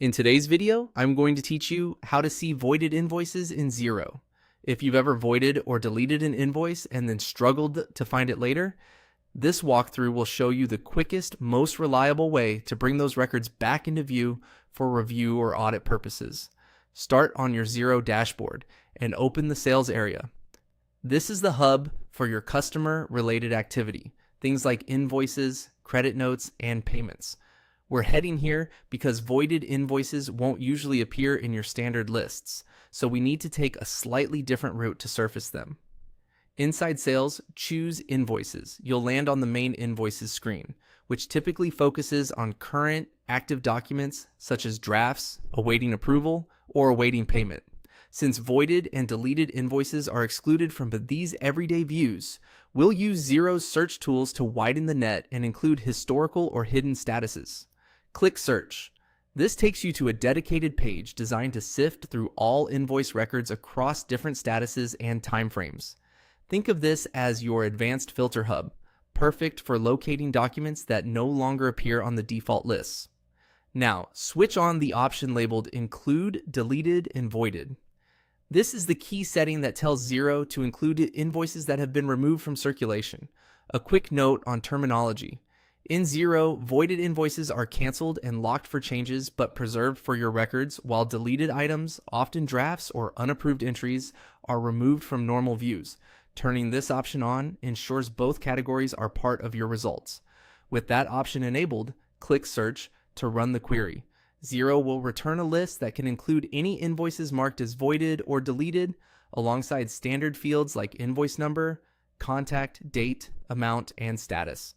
In today's video, I'm going to teach you how to see voided invoices in Xero. If you've ever voided or deleted an invoice and then struggled to find it later, this walkthrough will show you the quickest, most reliable way to bring those records back into view for review or audit purposes. Start on your Xero dashboard and open the sales area. This is the hub for your customer-related activity, things like invoices, credit notes, and payments. We're heading here because voided invoices won't usually appear in your standard lists, so we need to take a slightly different route to surface them. Inside Sales, choose Invoices. You'll land on the main Invoices screen, which typically focuses on current, active documents such as drafts, awaiting approval, or awaiting payment. Since voided and deleted invoices are excluded from these everyday views, we'll use Xero's search tools to widen the net and include historical or hidden statuses. Click Search. This takes you to a dedicated page designed to sift through all invoice records across different statuses and timeframes. Think of this as your advanced filter hub, perfect for locating documents that no longer appear on the default lists. Now, switch on the option labeled Include, Deleted, and Voided. This is the key setting that tells Xero to include invoices that have been removed from circulation. A quick note on terminology. In Xero, voided invoices are canceled and locked for changes but preserved for your records, while deleted items, often drafts or unapproved entries, are removed from normal views. Turning this option on ensures both categories are part of your results. With that option enabled, click Search to run the query. Xero will return a list that can include any invoices marked as voided or deleted, alongside standard fields like invoice number, contact, date, amount, and status.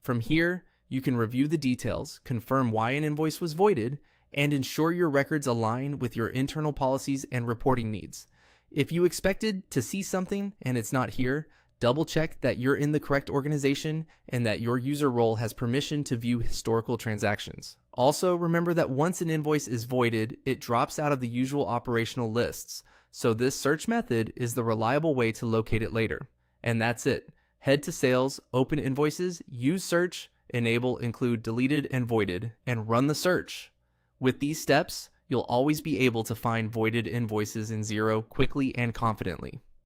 From here, you can review the details, confirm why an invoice was voided, and ensure your records align with your internal policies and reporting needs. If you expected to see something and it's not here, double check that you're in the correct organization and that your user role has permission to view historical transactions. Also, remember that once an invoice is voided, it drops out of the usual operational lists, so this search method is the reliable way to locate it later. And that's it. Head to Sales, open Invoices, use Search, enable Include Deleted and Voided, and run the search. With these steps, you'll always be able to find voided invoices in Xero quickly and confidently.